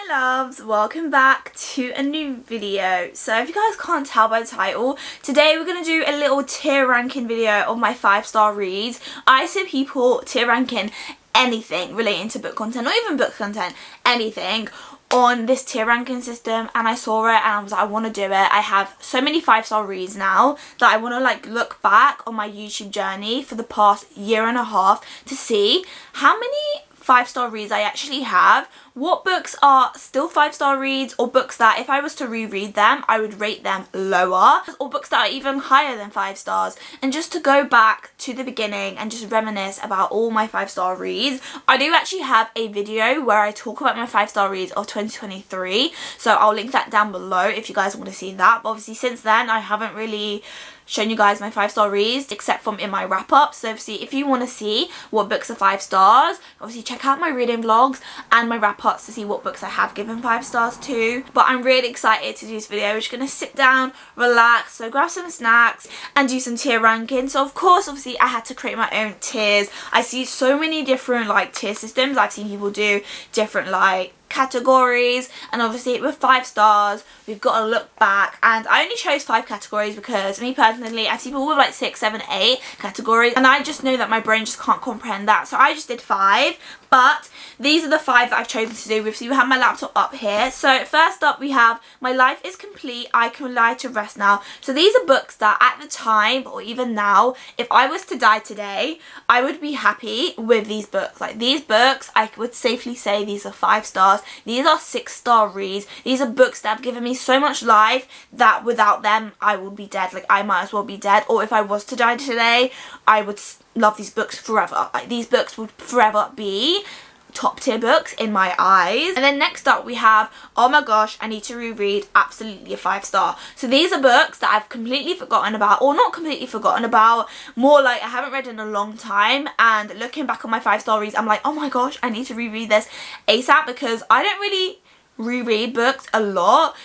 loves, welcome back to a new video. So if you guys can't tell by the title, today we're going to do a little tier ranking video of my 5-star reads. I see people tier ranking anything relating to book content, not even book content, anything on this tier ranking system, and I saw it and I was like, I want to do it. I have so many 5-star reads now that I want to like look back on my YouTube journey for the past year and a half to see how many 5-star reads I actually have, what books are still 5-star reads, or books that if I was to reread them I would rate them lower, or books that are even higher than 5 stars, and just to go back to the beginning and just reminisce about all my 5-star reads. I do actually have a video where I talk about my 5-star reads of 2023, so I'll link that down below if you guys want to see that. But obviously since then I haven't really shown you guys my 5-star reads except from in my wrap up. So obviously if you want to see what books are 5 stars, obviously check out my reading vlogs and my wrap ups to see what books I have given 5 stars to. But I'm really excited to do this video. We're just going to sit down, relax, so grab some snacks and do some tier ranking. So of course obviously I had to create my own tiers. I see so many different like tier systems. I've seen people do different like categories, and obviously with 5 stars we've got to look back, and I only chose 5 categories because me personally I see people with like 6, 7, 8 categories and I just know that my brain just can't comprehend that, so I just did 5. But these are the 5 that I've chosen to do with. So you have my laptop up here. So first up we have My Life is Complete, I Can Lie to Rest Now. So these are books that at the time or even now, if I was to die today, I would be happy with these books. Like these books, I would safely say these are 5 stars. These are 6-star reads. These are books that have given me so much life that without them I would be dead. Like I might as well be dead. Or if I was to die today, I would love these books forever. Like these books would forever be top tier books in my eyes. And then next up we have Oh My Gosh, I Need to Reread, absolutely a 5-star. So these are books that I've completely forgotten about, or not completely forgotten about, more like I haven't read in a long time, and looking back on my 5-star reads I'm like, oh my gosh, I need to reread this ASAP, because I don't really reread books a lot.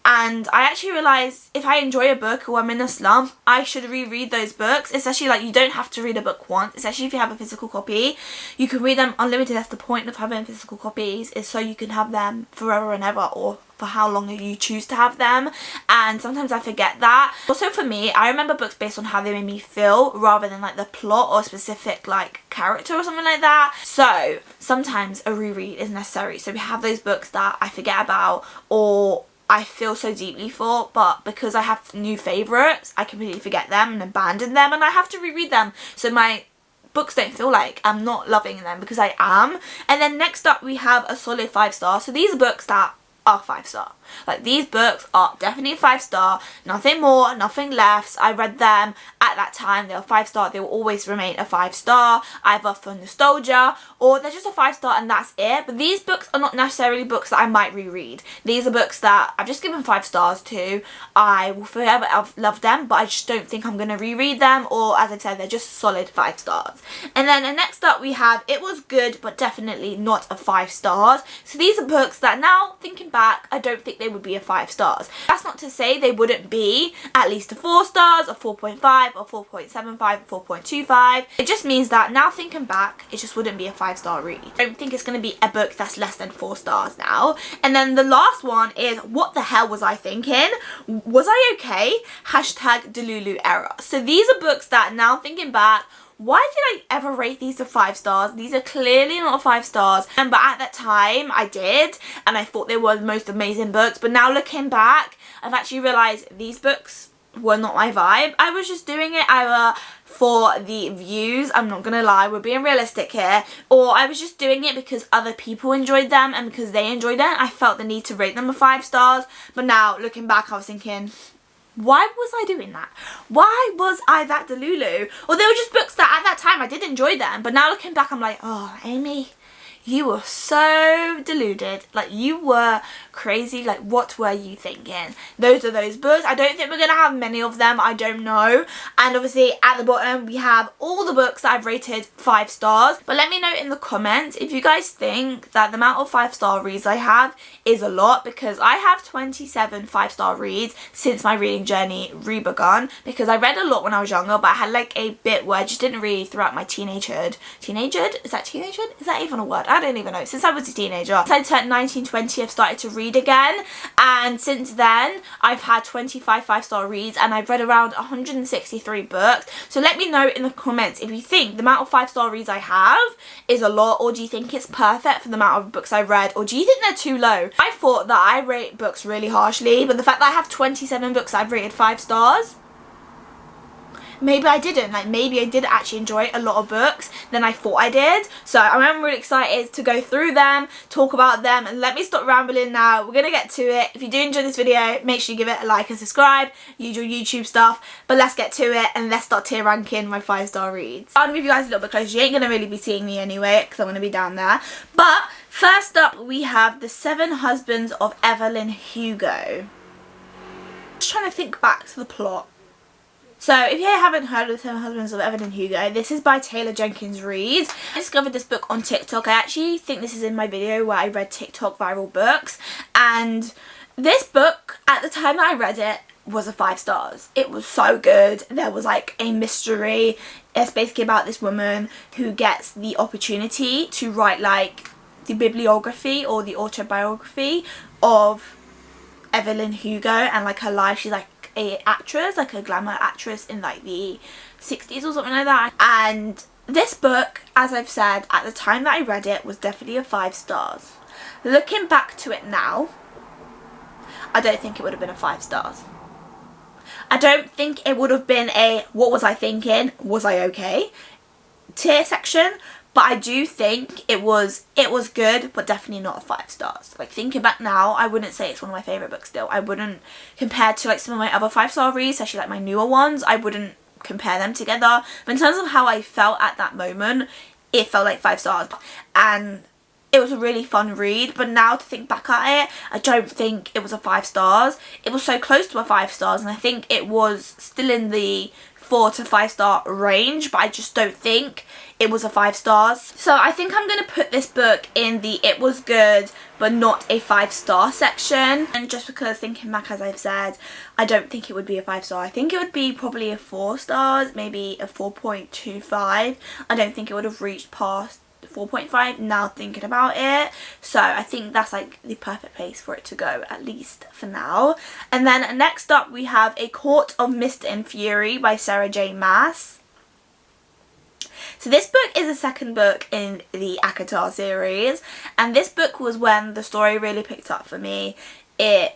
And I actually realised if I enjoy a book or I'm in a slump, I should reread those books. Especially like you don't have to read a book once, especially if you have a physical copy. You can read them unlimited. That's the point of having physical copies, is so you can have them forever and ever, or for how long you choose to have them. And sometimes I forget that. Also for me, I remember books based on how they made me feel rather than like the plot or specific like character or something like that. So sometimes a reread is necessary. So we have those books that I forget about or I feel so deeply for, but because I have new favourites, I completely forget them and abandon them, and I have to reread them. So my books don't feel like I'm not loving them, because I am. And then next up we have a solid 5-star. So these are books that are 5-star. Like these books are definitely 5-star, nothing more, nothing less. I read them at that time, they were 5-star, they will always remain a 5-star, either for nostalgia or they're just a 5-star and that's it. But these books are not necessarily books that I might reread. These are books that I've just given 5 stars to. I will forever love them, but I just don't think I'm going to reread them, or as I said, they're just solid 5 stars. And then next up we have It Was Good but Definitely Not a 5 stars. So these are books that now thinking back, I don't think they would be a 5 stars. That's not to say they wouldn't be at least a 4 stars, a 4.5, or 4.75, 4.25. It just means that now thinking back, it just wouldn't be a 5-star read. I don't think it's going to be a book that's less than 4 stars now. And then the last one is What the Hell Was I Thinking? Was I okay? Hashtag Delulu Error. So these are books that now thinking back, why did I ever rate these to 5 stars? These are clearly not 5 stars. But at that time I did, and I thought they were the most amazing books. But now looking back, I've actually realised these books were not my vibe. I was just doing it either for the views, I'm not gonna lie, we're being realistic here, or I was just doing it because other people enjoyed them, and because they enjoyed it I felt the need to rate them a 5 stars. But now looking back I was thinking, why was I doing that? Why was I that delulu? Or they were just books that at that time I did enjoy them, but now looking back I'm like, oh Amy, you were so deluded. Like you were crazy. Like what were you thinking? Those are those books. I don't think we're going to have many of them. I don't know. And obviously at the bottom we have all the books that I've rated 5 stars. But let me know in the comments if you guys think that the amount of 5-star reads I have is a lot, because I have 27 5-star reads since my reading journey re-begun, because I read a lot when I was younger, but I had like a bit where I just didn't read throughout my teenagehood. Teenagehood? Is that teenagehood? Is that even a word? I I don't even know, since I was a teenager. Since I turned 19, 20, I've started to read again, and since then I've had 25 5-star reads and I've read around 163 books. So let me know in the comments if you think the amount of 5-star reads I have is a lot, or do you think it's perfect for the amount of books I've read, or do you think they're too low? I thought that I rate books really harshly, but the fact that I have 27 books I've rated 5 stars, maybe I didn't. Like, maybe I did actually enjoy a lot of books than I thought I did. So I'm really excited to go through them, talk about them, and let me stop rambling now. We're gonna get to it. If you do enjoy this video, make sure you give it a like and subscribe, usual YouTube stuff. But let's get to it and let's start tier ranking my 5-star reads. I'll move you guys a little bit closer. You ain't gonna really be seeing me anyway because I'm gonna be down there. But first up, we have The 7 Husbands of Evelyn Hugo. Just trying to think back to the plot. So if you haven't heard of The 7 Husbands of Evelyn Hugo, this is by Taylor Jenkins Reid. I discovered this book on TikTok. I actually think this is in my video where I read TikTok viral books, and this book, at the time that I read it, was a 5 stars. It was so good. There was like a mystery. It's basically about this woman who gets the opportunity to write like the bibliography or the autobiography of Evelyn Hugo and like her life. She's like a actress, like a glamour actress in like the 60s or something like that. And this book, as I've said, at the time that I read it, was definitely a 5 stars. Looking back to it now, I don't think it would have been a 5 stars. I don't think it would have been a what was I thinking, was I okay tier section. But I do think it was good, but definitely not a 5 stars. Like, thinking back now, I wouldn't say it's one of my favourite books still. I wouldn't, compared to like some of my other 5-star reads, especially like my newer ones, I wouldn't compare them together. But in terms of how I felt at that moment, it felt like 5 stars. And it was a really fun read, but now to think back at it, I don't think it was a 5 stars. It was so close to a 5 stars, and I think it was still in the 4 to 5 star range, but I just don't think it was a 5 stars. So I think I'm going to put this book in the it was good but not a 5-star section. And just because, thinking back, as I've said, I don't think it would be a 5-star. I think it would be probably a 4 stars, maybe a 4.25. I don't think it would have reached past 4.5 now thinking about it. So I think that's like the perfect place for it to go, at least for now. And then next up we have A Court of Mist and Fury by Sarah J Maas. So this book is the second book in the ACOTAR series, and this book was when the story really picked up for me. It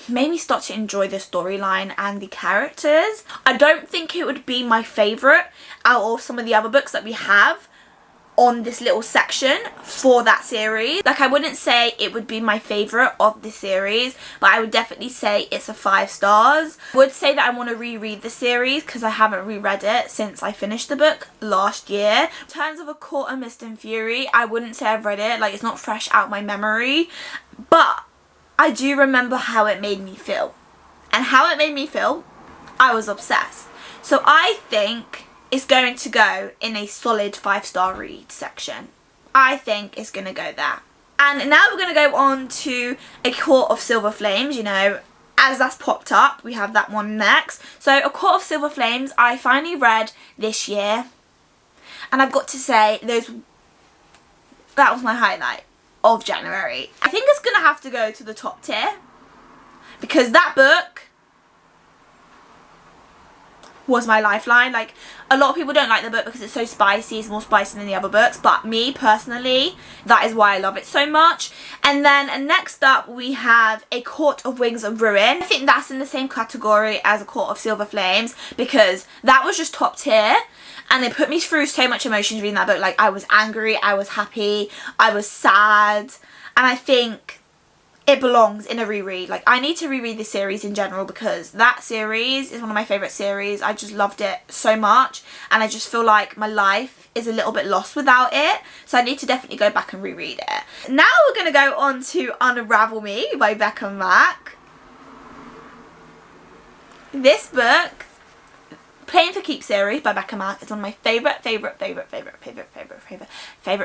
made me start to enjoy the storyline and the characters. I don't think it would be my favourite out of some of the other books that we have on this little section for that series. Like, I wouldn't say it would be my favourite of the series, but I would definitely say it's a 5 stars. I would say that I want to reread the series because I haven't reread it since I finished the book last year. In terms of A Court of Mist and Fury, I wouldn't say I've read it. Like, it's not fresh out my memory, but I do remember how it made me feel. And how it made me feel, I was obsessed. So I think it's going to go in a solid 5-star read section. I think it's going to go there. And now we're going to go on to A Court of Silver Flames. You know, as that's popped up, we have that one next. So A Court of Silver Flames, I finally read this year. And I've got to say, that was my highlight of January. I think it's going to have to go to the top tier, because that book was my lifeline. Like, a lot of people don't like the book because it's so spicy, it's more spicy than the other books, but me personally, that is why I love it so much. And then next up we have A Court of Wings of Ruin. I think that's in the same category as A Court of Silver Flames, because that was just top tier and it put me through so much emotions reading that book. Like, I was angry, I was happy, I was sad, and I think it belongs in a reread. Like, I need to reread this series in general because that series is one of my favourite series. I just loved it so much, and I just feel like my life is a little bit lost without it. So I need to definitely go back and reread it. Now we're going to go on to Unravel Me by Becca Mack. This book, Playing for Keeps series by Becca Mack is one of my favourite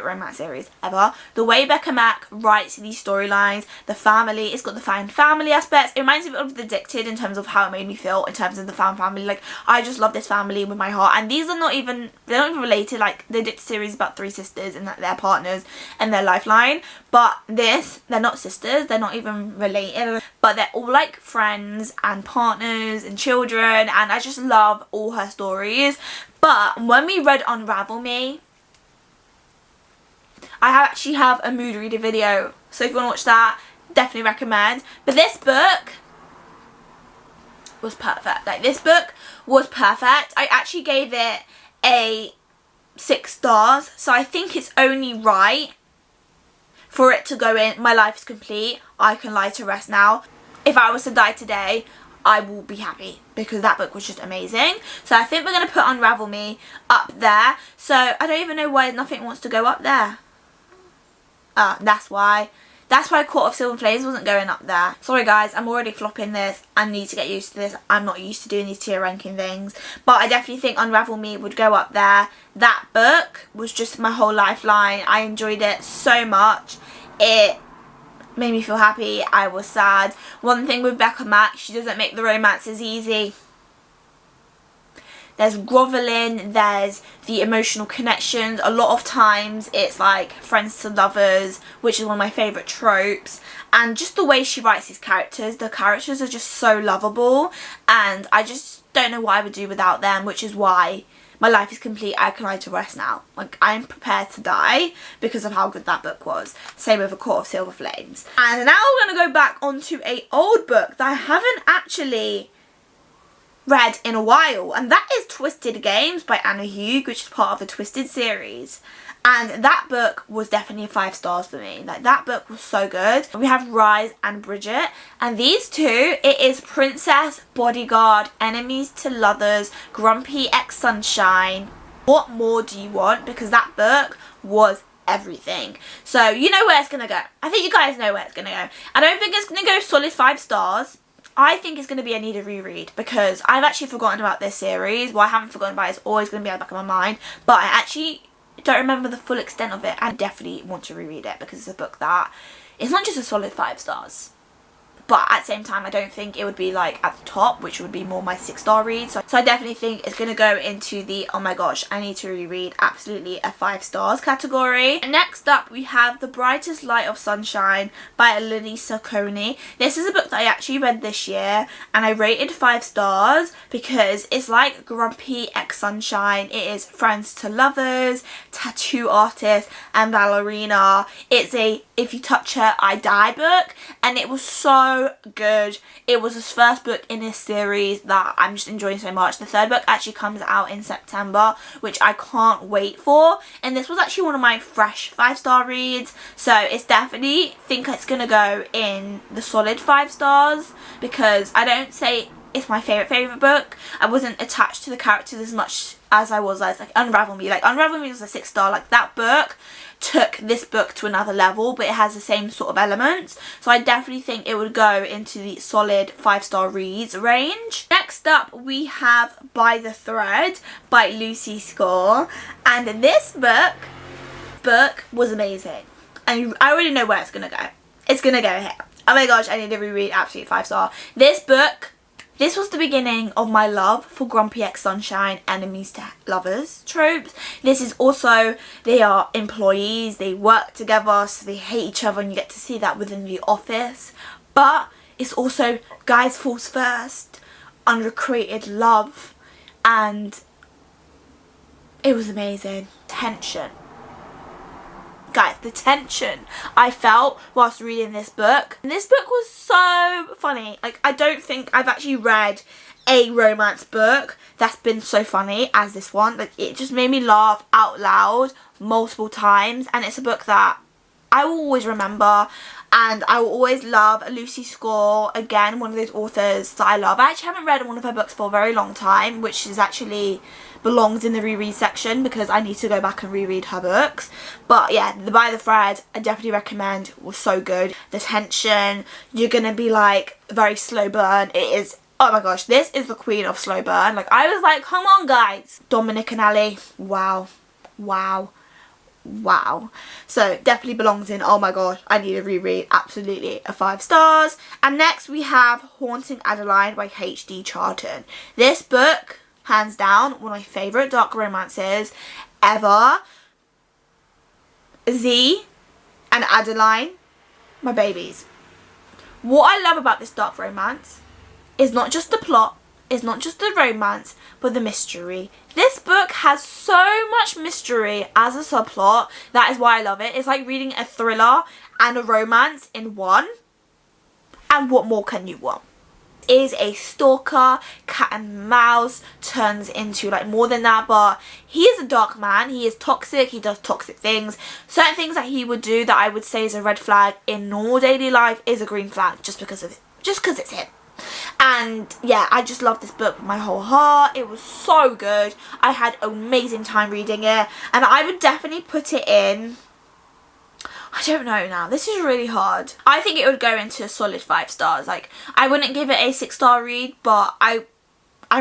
romance series ever. The way Becca Mack writes these storylines, the family, it's got the found family aspects. It reminds me of The Addicted in terms of how it made me feel in terms of the found family. Like, I just love this family with my heart. And these are not even, they're not even related. Like, The Addicted series is about 3 sisters and their partners and their lifeline. But this, they're not sisters, they're not even related. But they're all like friends and partners and children. And I just love all her stories. But when we read Unravel Me, I actually have a mood reader video, so if you want to watch that, definitely recommend. But this book was perfect. Like, this book was perfect. I actually gave it a 6 stars, so I think it's only right for it to go in My Life is Complete, I Can Lie to Rest Now. If I was to die today, I will be happy because that book was just amazing. So I think we're going to put Unravel Me up there. So I don't even know why Nothing Wants to go up there. That's why. That's why Court of Silver Flames wasn't going up there. Sorry guys, I'm already flopping this. I need to get used to this. I'm not used to doing these tier ranking things. But I definitely think Unravel Me would go up there. That book was just my whole lifeline. I enjoyed it so much. It made me feel happy. I was sad. One thing with Becca Mack, she doesn't make the romances easy. There's groveling, there's the emotional connections. A lot of times it's like friends to lovers, which is one of my favourite tropes. And just the way she writes these characters, the characters are just so lovable. And I just don't know what I would do without them, which is why My Life is Complete, I Can Lie to Rest Now. Like, I'm prepared to die because of how good that book was. Same with A Court of Silver Flames. And now we're going to go back onto an old book that I haven't actually read in a while. And that is Twisted Games by Anna Hugh, which is part of the Twisted series. And that book was definitely 5 stars for me. Like, that book was so good. We have Rise and Bridget. And these two, it is Princess, Bodyguard, Enemies to Lovers, Grumpy Ex-Sunshine. What more do you want? Because that book was everything. So, you know where it's going to go. I think you guys know where it's going to go. I don't think it's going to go solid 5 stars. I think it's going to be I need a reread because I've actually forgotten about this series. Well, I haven't forgotten about it. It's always going to be at the back of my mind. But I actually don't remember the full extent of it. I definitely want to reread it because it's a book that it's not just a solid 5 stars. But at the same time, I don't think it would be like at the top, which would be more my 6-star read. So I definitely think it's going to go into the, oh my gosh, I need to reread, absolutely a 5 stars category. Next up, we have The Brightest Light of Sunshine by Elisa Coney. This is a book that I actually read this year and I rated 5 stars because it's like Grumpy Ex-Sunshine. It is friends to lovers, tattoo artist and ballerina. It's a If You Touch Her, I Die book, and it was so good. It was his first book in this series that I'm just enjoying so much. The 3rd book actually comes out in September, which I can't wait for, and this was actually one of my fresh 5-star reads, so it's definitely think it's gonna go in the solid 5 stars because I don't say it's my favourite book. I wasn't attached to the characters as much as I was like Unravel Me. Like, Unravel Me was a 6-star. Like, that book took this book to another level, but it has the same sort of elements. So I definitely think it would go into the solid 5-star reads range. Next up, we have By the Thread by Lucy Score. And this book was amazing. And I already know where it's going to go. It's going to go here. Oh my gosh, I need to reread, absolutely 5-star. This book, this was the beginning of my love for Grumpy Ex-Sunshine, Enemies to Lovers tropes. This is also, they are employees, they work together, so they hate each other, and you get to see that within the office. But it's also guys falls first, unrequited love, and it was amazing. Tension. Guys, the tension I felt whilst reading this book. And this book was so funny. Like, I don't think I've actually read a romance book that's been so funny as this one. Like, it just made me laugh out loud multiple times. And it's a book that I will always remember. And I will always love Lucy Score. Again, one of those authors that I love. I actually haven't read one of her books for a very long time, which is actually belongs in the reread section because I need to go back and reread her books. But yeah, the By the Thread, I definitely recommend, was so good. The tension, you're gonna be like very slow burn. It is Oh my gosh, this is the queen of slow burn. Like, I was like, come on guys. Dominic and Ali, wow, wow, wow. So definitely belongs in. Oh my gosh, I need a reread. Absolutely a 5 stars. And next we have Haunting Adeline by H.D. Charlton. This book, hands down, one of my favourite dark romances ever. Z and Adeline, my babies. What I love about this dark romance is not just the plot, is not just the romance, but the mystery. This book has so much mystery as a subplot. That is why I love it. It's like reading a thriller and a romance in one. And what more can you want? Is a stalker, cat and mouse, turns into like more than that, but he is a dark man. He is toxic, he does toxic things. Certain things that he would do that I would say is a red flag in normal daily life is a green flag just because of it, just because it's him. And yeah, I just love this book with my whole heart. It was so good. I had an amazing time reading it, and I would definitely put it in, I don't know now, this is really hard. I think it would go into a solid 5 stars. Like, I wouldn't give it a 6-star read, but I've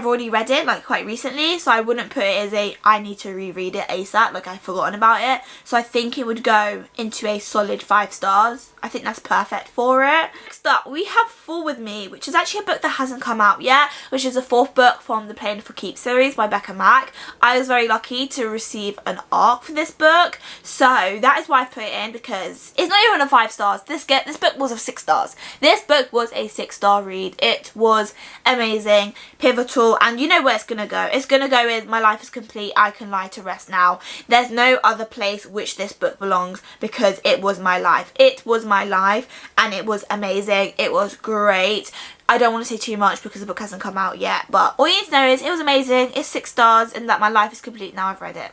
already read it like quite recently, so I wouldn't put it as a I need to reread it ASAP, like I've forgotten about it. So I think it would go into a solid 5 stars. I think that's perfect for it. Next up we have Fall With Me, which is actually a book that hasn't come out yet, which is the 4th book from the Playing for Keeps series by Becca Mack. I was very lucky to receive an ARC for this book, so that is why I put it in, because it's not even a 5 stars. This book was a 6 stars. This book was a 6-star read. It was amazing, pivotal, and you know where it's gonna go. It's gonna go with My Life Is Complete, I Can Lie to Rest Now. There's no other place which this book belongs, because it was my life. It was my life, and it was amazing. It was great. I don't want to say too much because the book hasn't come out yet, but all you need to know is it was amazing. It's 6 stars, and that my life is complete now I've read it.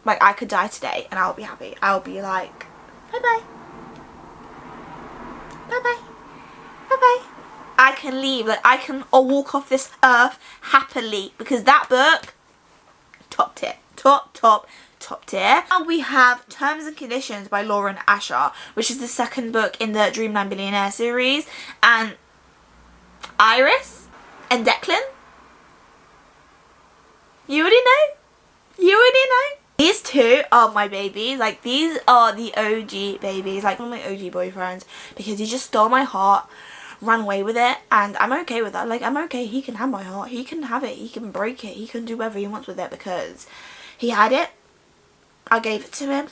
Like, I could die today and I'll be happy. I'll be like, bye bye, bye bye, bye bye. I can leave, like I can walk off this earth happily, because that book, top tier, top tier. And we have Terms and Conditions by Lauren Asher, which is the 2nd book in the Dreamland Billionaire series. And Iris and Declan, you already know, you already know. These two are my babies. Like, these are the OG babies, like one of my OG boyfriends, because he just stole my heart, ran away with it, and I'm okay with that. Like, I'm okay. He can have my heart. He can have it. He can break it. He can do whatever he wants with it, because he had it. I gave it to him,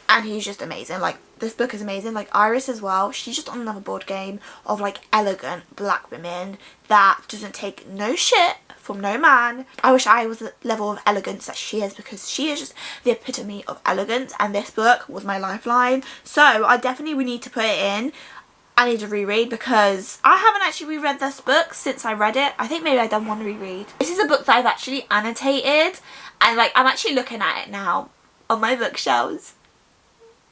and he's just amazing. Like, this book is amazing. Like, Iris as well, she's just on another board game of like elegant black women that doesn't take no shit from no man. I wish I was the level of elegance that she is, because she is just the epitome of elegance, and this book was my lifeline. So I definitely would need to put it in. I need to reread, because I haven't actually reread this book since I read it. I think maybe I've done one reread. This is a book that I've actually annotated, and like I'm actually looking at it now on my bookshelves.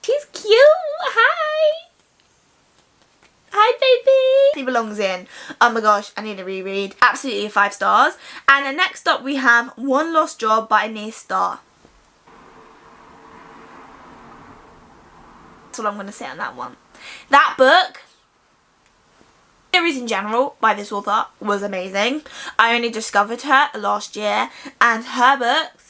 She's cute. Hi. Hi baby. She belongs in. Oh my gosh, I need to reread. Absolutely 5 stars. And then next up we have One Lost Job by Anise Starr. That's all I'm going to say on that one. That book, series in general by this author, was amazing. I only discovered her last year, and her books,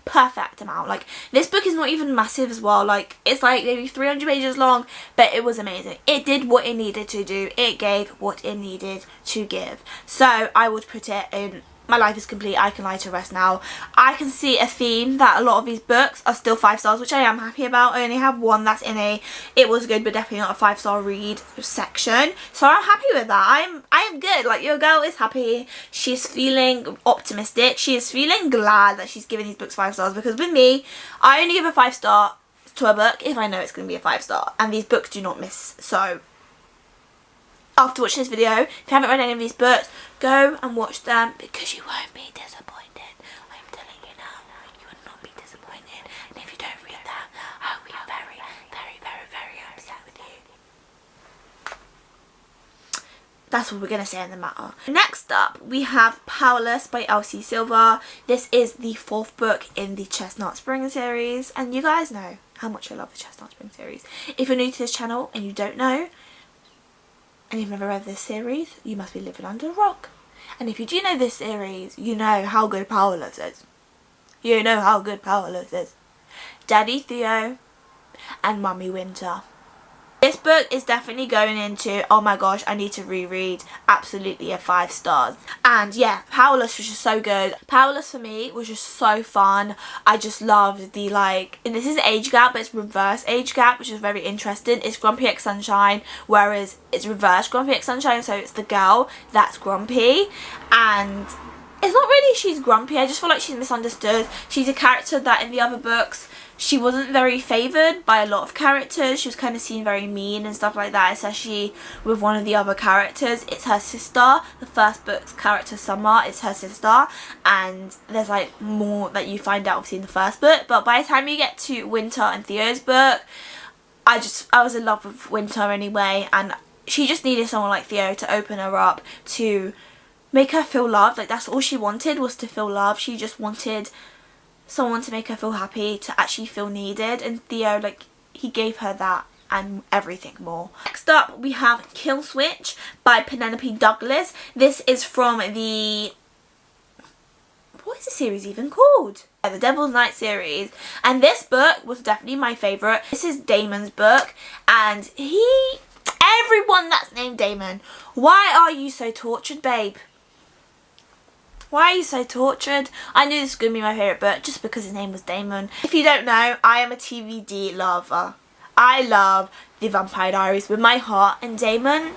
perfect amount. Like, this book is not even massive as well. Like, it's like maybe 300 pages long, but it was amazing. It did what it needed to do. It gave what it needed to give. So I would put it in My Life Is Complete, I Can Lie to Rest Now. I can see a theme that a lot of these books are still 5 stars, which I am happy about. I only have one that's in a it was good but definitely not a 5-star read section, so I'm happy with that. I am good. Like, your girl is happy. She's feeling optimistic. She is feeling glad that she's giving these books 5 stars, because with me, I only give a 5-star to a book if I know it's going to be a 5-star, and these books do not miss. So after watching this video, if you haven't read any of these books, go and watch them, because you won't be disappointed. I'm telling you now, you will not be disappointed. And if you don't read them, I'll be very, very, very, very upset with you. That's what we're going to say in the matter. Next up, we have Powerless by Elsie Silver. This is the 4th book in the Chestnut Spring series, and you guys know how much I love the Chestnut Spring series. If you're new to this channel and you don't know, and you've never read this series, you must be living under a rock. And if you do know this series, you know how good Powerless is. You know how good Powerless is. Daddy Theo and Mummy Winter. This book is definitely going into, oh my gosh, I need to reread. Absolutely a 5 stars. And yeah, Powerless was just so good. Powerless for me was just so fun. I just loved the and this is age gap, but it's reverse age gap, which is very interesting. It's Grumpy X Sunshine, whereas it's reverse Grumpy X Sunshine, so it's the girl that's grumpy. And it's not really she's grumpy, I just feel like she's misunderstood. She's a character that in the other books, she wasn't very favoured by a lot of characters. She was kind of seen very mean and stuff like that, especially with one of the other characters. It's her sister. The first book's character, Summer, is her sister. And there's like more that you find out obviously in the first book. But by the time you get to Winter and Theo's book, I was in love with Winter anyway. And she just needed someone like Theo to open her up, to make her feel loved. Like, that's all she wanted, was to feel loved. She just wanted someone to make her feel happy, to actually feel needed, and Theo, like, he gave her that and everything more. Next up we have Kill Switch by Penelope Douglas. This is from the, what is the series even called? The Devil's Night series, and this book was definitely my favourite. This is Damon's book, and everyone that's named Damon, why are you so tortured, babe? Why are you so tortured? I knew this was going to be my favourite book just because his name was Damon. If you don't know, I am a TVD lover. I love The Vampire Diaries with my heart, and Damon.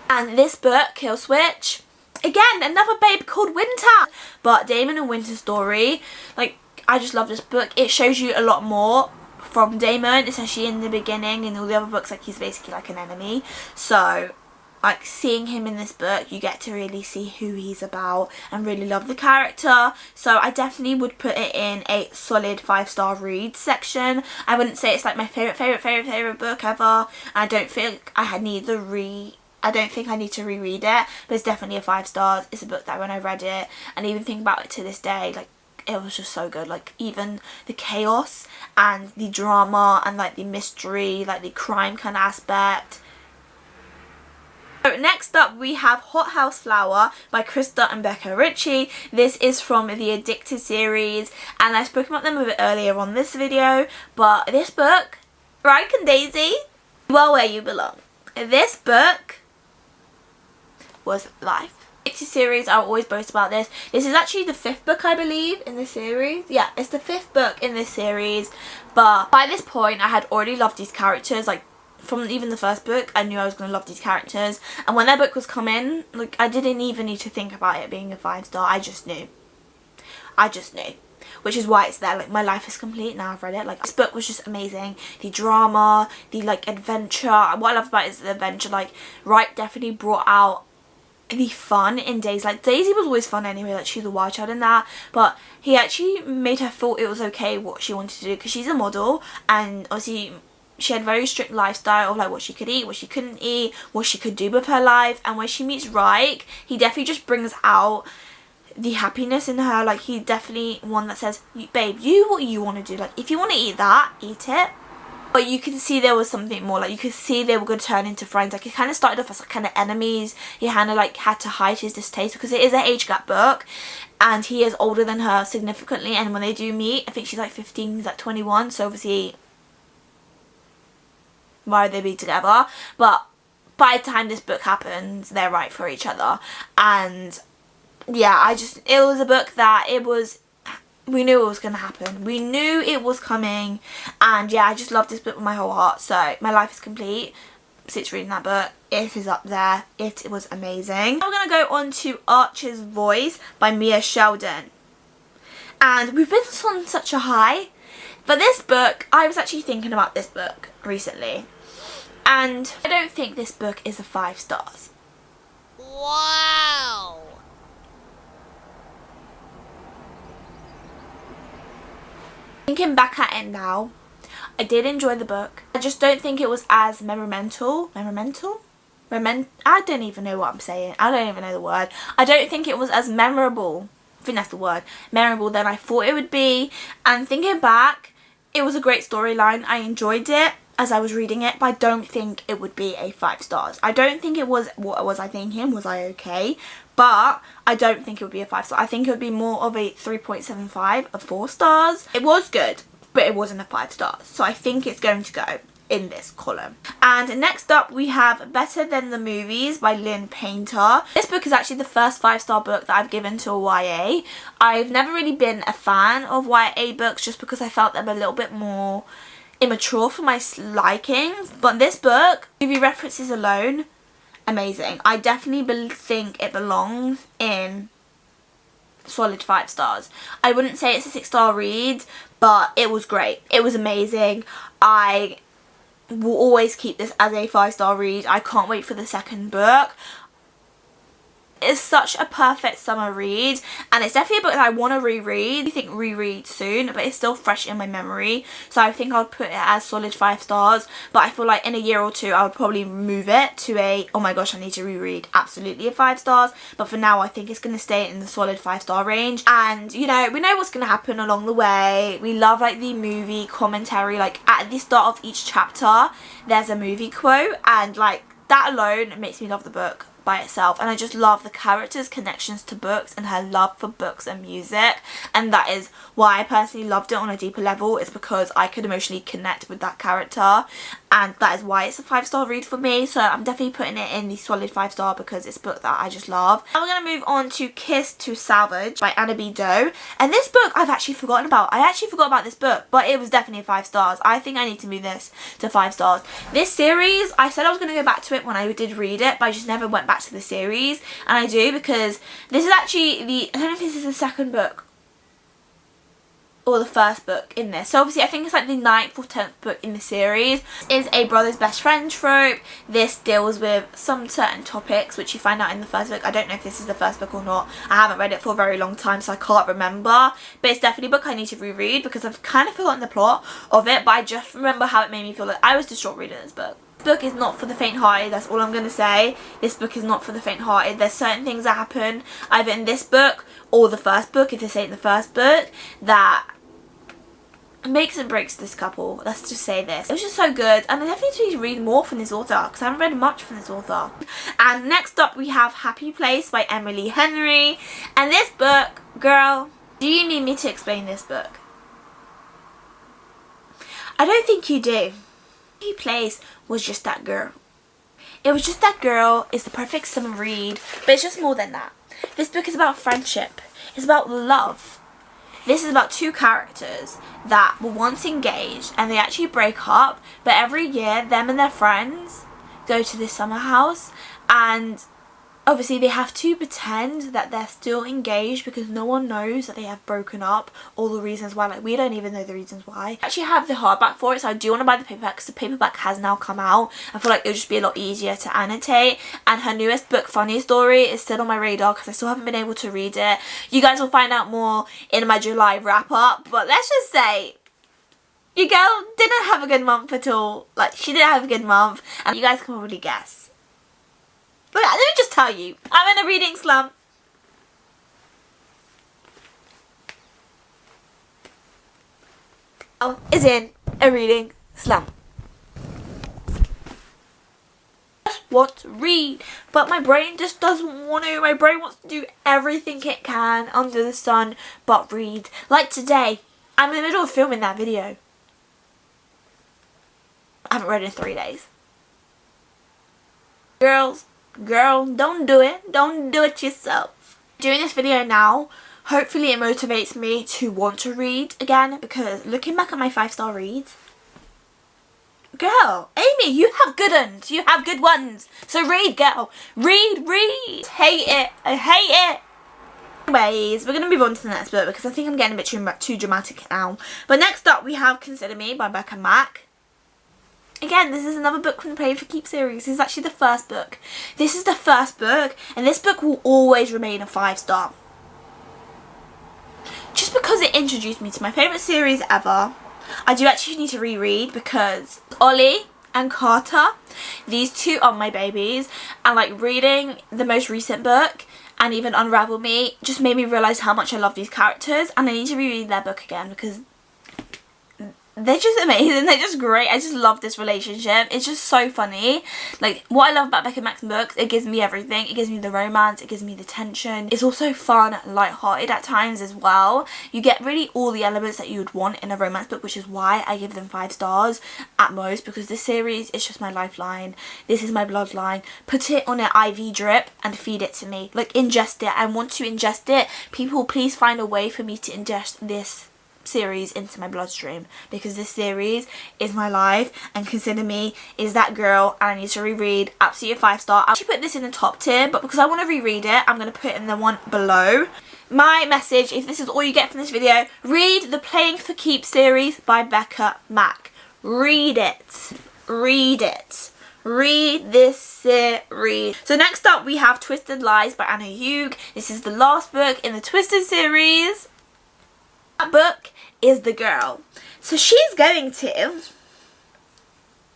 And this book, Kill Switch, again, another babe called Winter. But Damon and Winter's story, like, I just love this book. It shows you a lot more from Damon, especially in the beginning. In all the other books, like, he's basically like an enemy. So, like, seeing him in this book, you get to really see who he's about and really love the character. So I definitely would put it in a solid 5-star read section. I wouldn't say it's like my favourite book ever. I don't think I need to reread it, but it's definitely a 5 stars. It's a book that when I read it, and even think about it to this day, like, it was just so good. Like, even the chaos and the drama and like the mystery, like the crime kind of aspect. So next up we have Hot House Flower by Krista and Becca Ritchie. This is from the Addicted series, and I spoke about them a bit earlier on this video, but this book, Rank and Daisy, well where you belong. This book was life. Addicted series, I always boast about this. This is actually the 5th book, I believe, in this series. Yeah, it's the 5th book in this series, but by this point I had already loved these characters. Like, from even the first book, I knew I was going to love these characters, and when their book was coming, like, I didn't even need to think about it being a 5-star. I just knew, which is why it's there. Like, my life is complete now I've read it. Like, this book was just amazing. The drama, the like adventure, what I love about it is the adventure. Like, Wright definitely brought out the fun in Daisy. Like, Daisy was always fun anyway, like, she's a wild child in that, but he actually made her feel it was okay what she wanted to do, because she's a model, and obviously she had a very strict lifestyle of like what she could eat, what she couldn't eat, what she could do with her life. And when she meets Reich, he definitely just brings out the happiness in her. Like, he definitely one that says, babe, you what you want to do. Like, if you want to eat that, eat it. But you can see there was something more. Like, you could see they were going to turn into friends. Like, it kind of started off as like kind of enemies. He kind of like had to hide his distaste because it is an age gap book, and he is older than her significantly. And when they do meet, I think she's like 15, he's like 21. So obviously, why would they be together? But by the time this book happens, they're right for each other. And yeah, it was a book that we knew it was going to happen. We knew it was coming. And yeah, I just love this book with my whole heart. So my life is complete since reading that book. It is up there. It was amazing. Now we're going to go on to Archer's Voice by Mia Sheldon. And we've been on such a high. But this book, I was actually thinking about this book recently, and I don't think this book is a 5 stars. Wow! Thinking back at it now, I did enjoy the book. I just don't think it was as I don't even know what I'm saying. I don't even know the word. I don't think it was as memorable. I think that's the word. Memorable than I thought it would be. And thinking back, it was a great storyline. I enjoyed it as I was reading it, but I don't think it would be a 5 stars. I don't think it was, what was I thinking? Was I okay? But I don't think it would be a 5 star. I think it would be more of a 3.75 of 4 stars. It was good, but it wasn't a 5 stars. So I think it's going to go in this column. And next up we have Better Than the Movies by Lynn Painter. This book is actually the first 5-star book that I've given to a YA. I've never really been a fan of YA books just because I felt them a little bit more immature for my likings, but this book, movie references alone, amazing. I definitely think it belongs in solid 5 stars. I wouldn't say it's a 6-star read, but it was great. It was amazing. I will always keep this as a 5-star read. I can't wait for the second book. It's such a perfect summer read, and it's definitely a book that I want to reread. I think reread soon, but it's still fresh in my memory, so I think I would put it as solid 5 stars. But I feel like in a year or two I would probably move it to a, oh my gosh, I need to reread, absolutely a 5 stars. But for now I think it's going to stay in the solid 5-star range. And you know, we know what's going to happen along the way. We love like the movie commentary, like at the start of each chapter there's a movie quote, and like that alone makes me love the book by itself. And I just love the characters' connections to books and her love for books and music, and that is why I personally loved it on a deeper level. It's because I could emotionally connect with that character, and that is why it's a 5-star read for me. So I'm definitely putting it in the solid 5-star because it's a book that I just love. Now we're going to move on to Kiss to Salvage by Anna B. Doe, and this book I've actually forgotten about. I actually forgot about this book, but it was definitely 5 stars. I think I need to move this to 5 stars. This series, I said I was going to go back to it when I did read it, but I just never went back to the series, and I do because this is actually the, I don't know if this is the second book or the first book in this. So obviously I think it's like the 9th or 10th book in the series. Is a brother's best friend trope. This deals with some certain topics which you find out in the first book. I don't know if this is the first book or not. I haven't read it for a very long time, so I can't remember, but it's definitely a book I need to reread because I've kind of forgotten the plot of it, but I just remember how it made me feel. Like I was distraught reading this book. This book is not for the faint-hearted, that's all I'm going to say. This book is not for the faint-hearted. There's certain things that happen either in this book or the first book, if this ain't the first book, that makes and breaks this couple. Let's just say this. It was just so good, and I definitely need to read more from this author because I haven't read much from this author. And next up we have Happy Place by Emily Henry, and this book, girl, do you need me to explain this book? I don't think you do. Happy Place was just that girl. It was just that girl. It's the perfect summer read, but it's just more than that. This book is about friendship. It's about love. This is about 2 characters that were once engaged and they actually break up, but every year them and their friends go to this summer house, and obviously they have to pretend that they're still engaged because no one knows that they have broken up, all the reasons why. Like, we don't even know the reasons why. I actually have the hardback for it, so I do want to buy the paperback because the paperback has now come out. I feel like it'll just be a lot easier to annotate, and her newest book, Funny Story, is still on my radar because I still haven't been able to read it. You guys will find out more in my July wrap up, but let's just say your girl didn't have a good month at all. Like, she didn't have a good month, and you guys can probably guess. But let me just tell you, I'm in a reading slump. Oh, is in a reading slump. Just want to read, but my brain just doesn't want to. My brain wants to do everything it can under the sun but read. Like today, I'm in the middle of filming that video. I haven't read in 3 days. Girl, don't do it. Don't do it yourself. Doing this video now, hopefully it motivates me to want to read again, because looking back at my 5-star reads, girl, Amy, you have good ones. You have good ones. So read, girl. Read. Hate it. I hate it. Anyways, we're going to move on to the next book because I think I'm getting a bit too dramatic now. But next up we have Consider Me by Becca Mack. Again, this is another book from the Playing for Keeps series. This is actually the first book. This is the first book, and this book will always remain a 5-star. Just because it introduced me to my favourite series ever. I do actually need to reread because Ollie and Carter, these 2 are my babies, and like reading the most recent book and even Unravel Me just made me realise how much I love these characters, and I need to reread their book again because they're just amazing. They're just great. I just love this relationship. It's just so funny. Like, what I love about Beck and Max's books, it gives me everything. It gives me the romance. It gives me the tension. It's also fun, light-hearted at times as well. You get really all the elements that you would want in a romance book, which is why I give them 5 stars at most, because this series is just my lifeline. This is my bloodline. Put it on an IV drip and feed it to me. Like, ingest it. I want to ingest it. People, please find a way for me to ingest this series into my bloodstream, because this series is my life, and Consider Me is that girl, and I need to reread. Absolutely a 5 star. I'll actually put this in the top tier, but because I want to reread it, I'm going to put it in the one below. My message, if this is all you get from this video, read the Playing for Keeps series by Becca Mac. Read it. Read it. Read this series. So next up we have Twisted Lies by Anna Hugh. This is the last book in the Twisted series. That book is the girl. So she's going to,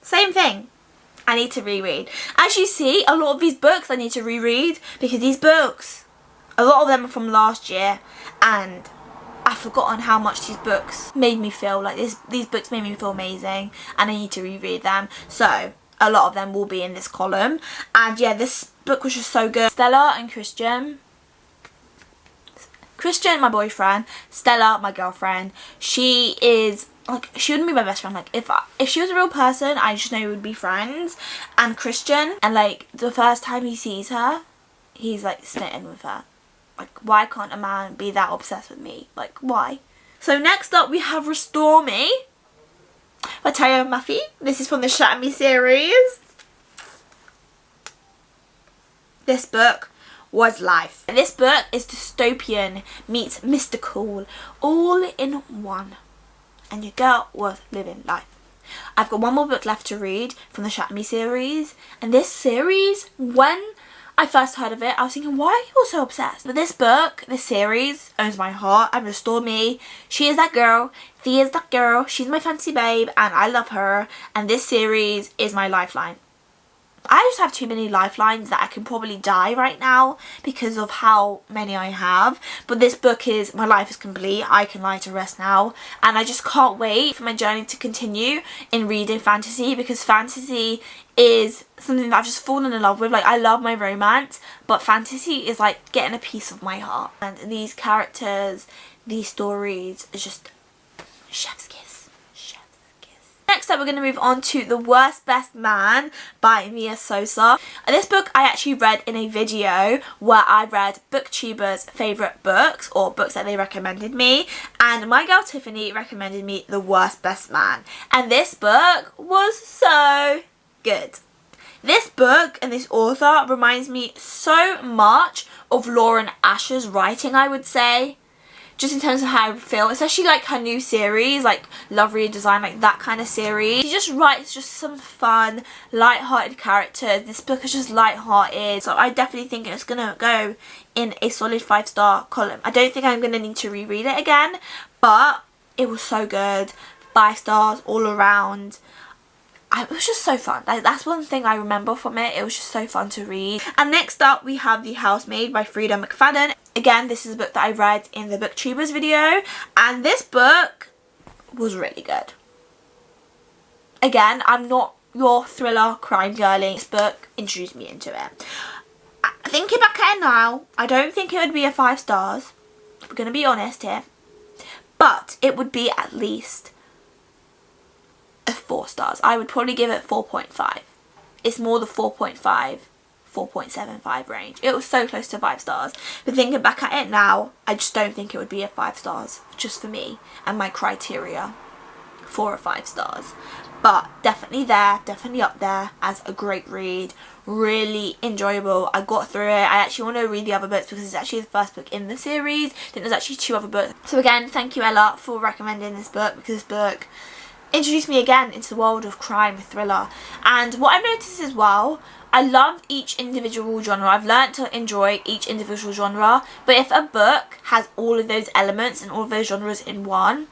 same thing, I need to reread. As you see, a lot of these books I need to reread, because these books, a lot of them are from last year, and I've forgotten how much these books made me feel. Like, these books made me feel amazing, and I need to reread them. So a lot of them will be in this column. And yeah, this book was just so good. Stella and Christian. Christian, my boyfriend. Stella, my girlfriend. She is, like, she wouldn't be my best friend. Like, if she was a real person, I just know we would be friends. And Christian, and like, the first time he sees her, he's like smitten with her. Like, why can't a man be that obsessed with me? Like, why? So next up we have Restore Me by Taya Maffey. This is from the Shatter Me series. This book was life. This book is dystopian meets mystical all in one, and your girl was living life. I've got one more book left to read from the Shatter Me series, and this series, when I first heard of it, I was thinking, why are people so obsessed? But this book, this series, owns my heart and Restore Me. She is that girl. Thea is that girl. She's my fancy babe, and I love her, and this series is my lifeline. I just have too many lifelines that I can probably die right now because of how many I have. But this book is, my life is complete. I can lie to rest now. And I just can't wait for my journey to continue in reading fantasy, because fantasy is something that I've just fallen in love with. Like, I love my romance, but fantasy is like getting a piece of my heart. And these characters, these stories, is just chef's kiss. Next up, we're going to move on to The Worst Best Man by Mia Sosa. This book I actually read in a video where I read booktubers' favourite books, or books that they recommended me, and my girl Tiffany recommended me The Worst Best Man, and this book was so good. This book and this author reminds me so much of Lauren Asher's writing, I would say. Just in terms of how I feel, especially like her new series, like Love Redesign, like that kind of series. She just writes just some fun, light-hearted characters. This book is just light-hearted, so I definitely think it's gonna go in a solid 5-star column. I don't think I'm gonna need to reread it again, but it was so good. 5 stars all around. It was just so fun. That's one thing I remember from it. It was just so fun to read. And next up we have The Housemaid by Frida McFadden. Again, this is a book that I read in the booktubers video, and this book was really good. Again, I'm not your thriller crime girly. This book introduced me into it. Thinking back at it now, I don't think it would be a 5 stars. We're going to be honest here. But it would be at least a 4 stars. I would probably give it 4.5. It's more the 4.5, 4.75 range. It was so close to 5 stars. But thinking back at it now, I just don't think it would be a 5 stars. Just for me and my criteria for a 5 stars. But definitely there, definitely up there as a great read. Really enjoyable. I got through it. I actually want to read the other books because it's actually the first book in the series. I think there's actually 2 other books. So again, thank you Ella for recommending this book, because this book introduced me again into the world of crime thriller. And what I've noticed as well, I love each individual genre. I've learnt to enjoy each individual genre, but if a book has all of those elements and all of those genres in one,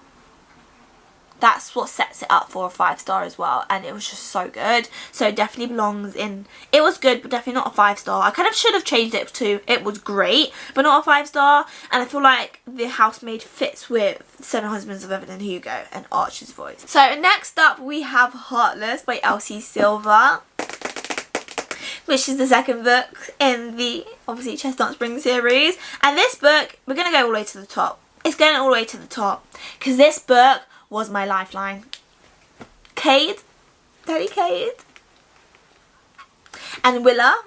that's what sets it up for a 5-star as well, and it was just so good. So it definitely belongs in. It was good, but definitely not a 5-star. I kind of should have changed it to it was great, but not a 5-star. And I feel like The Housemaid fits with Seven Husbands of Evelyn Hugo and Archer's Voice. So next up we have Heartless by Elsie Silver, which is the second book in the obviously Chestnut Spring series. And this book, we're going to go all the way to the top. It's going all the way to the top because this book was my lifeline. Cade, Daddy Cade, and Willa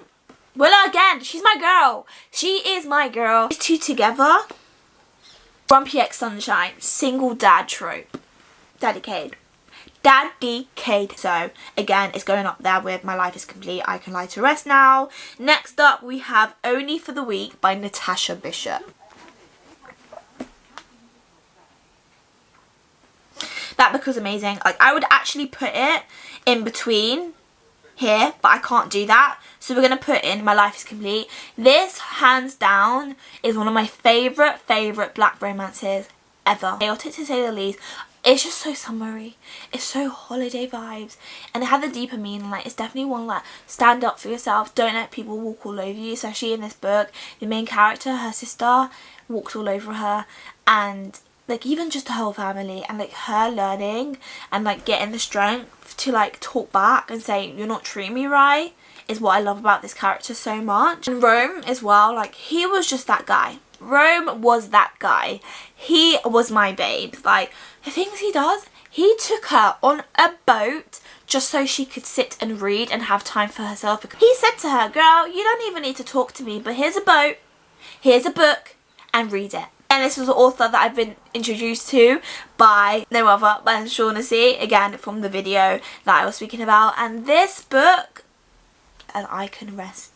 again, she's my girl. She is my girl. These two together. Grumpy X Sunshine, single dad trope. Daddy Cade. Daddy Cade. So again, it's going up there with My Life is Complete, I Can Lie to Rest Now. Next up we have Only for the Week by Natasha Bishop. That book was amazing. Like, I would actually put it in between here, but I can't do that. So we're going to put in My Life is Complete. This, hands down, is one of my favourite black romances ever. Chaotic to say the least. It's just so summery. It's so holiday vibes. And it had the deeper meaning. Like, it's definitely one like, stand up for yourself. Don't let people walk all over you. Especially in this book. The main character, her sister, walks all over her. And like even just the whole family, and like her learning and like getting the strength to like talk back and say you're not treating me right is what I love about this character so much. And Rome as well, like he was just that guy. Rome was that guy. He was my babe. Like the things he does, he took her on a boat just so she could sit and read and have time for herself. He said to her, girl, you don't even need to talk to me, but here's a boat, here's a book, and read it. And this was an author that I've been introduced to by no other than Shaughnessy, again from the video that I was speaking about. And this book, and I can rest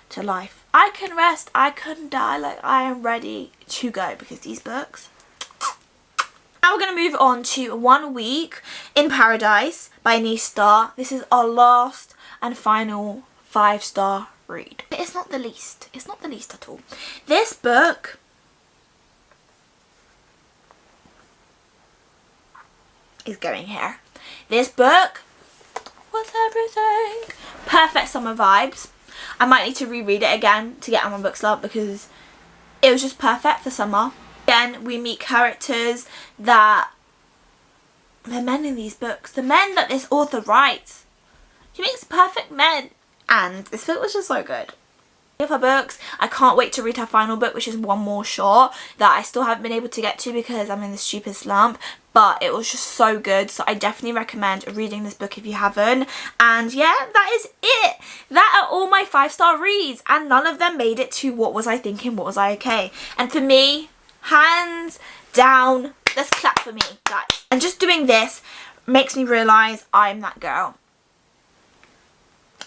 to life. I can rest, I can die, like I am ready to go because these books. Now we're going to move on to 1 Week in Paradise by Nice Star. This is our last and final 5-star read. But it's not the least. It's not the least at all. This book is going here. This book was everything. Perfect summer vibes. I might need to reread it again to get on my book slump because it was just perfect for summer. Again, we meet characters that they're men in these books. The men that this author writes. She makes perfect men. And this book was just so good. Of her books, I can't wait to read her final book, which is One More Shot, that I still haven't been able to get to because I'm in this stupid slump, but it was just so good. So I definitely recommend reading this book if you haven't. And yeah, that is it. That are all my 5-star reads, and none of them made it to What Was I Thinking, What Was I Okay. And for me, hands down, let's clap for me, guys. And just doing this makes me realise I'm that girl.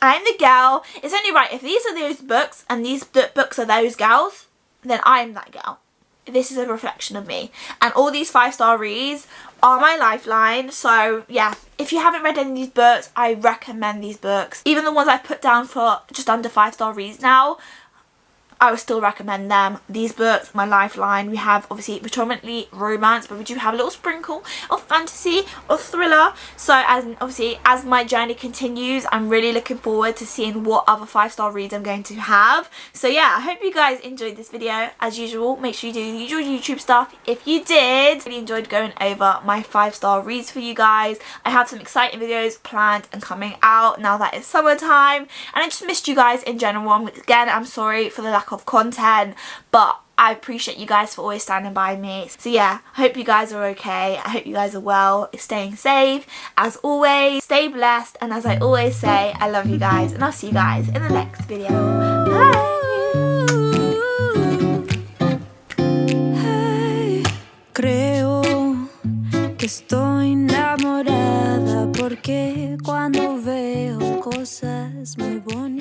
I'm the girl. It's only right. If these are those books and these books are those girls, then I'm that girl. This is a reflection of me. And all these 5-star reads are my lifeline. So yeah, if you haven't read any of these books, I recommend these books. Even the ones I've put down for just under 5-star reads now, I would still recommend them. These books, my lifeline. We have obviously predominantly romance, but we do have a little sprinkle of fantasy or thriller. So as my journey continues, I'm really looking forward to seeing what other 5-star reads I'm going to have. So yeah, I hope you guys enjoyed this video. As usual, make sure you do the usual YouTube stuff. If you did, really enjoyed going over my 5-star reads for you guys. I have some exciting videos planned and coming out now that it's summertime, and I just missed you guys in general. Again, I'm sorry for the lack of content, but I appreciate you guys for always standing by me. So yeah, I hope you guys are okay. I hope you guys are well, staying safe. As always, stay blessed, and as I always say, I love you guys, and I'll see you guys in the next video. Bye! Creo que estoy enamorada porque cuando veo cosas muy bonitas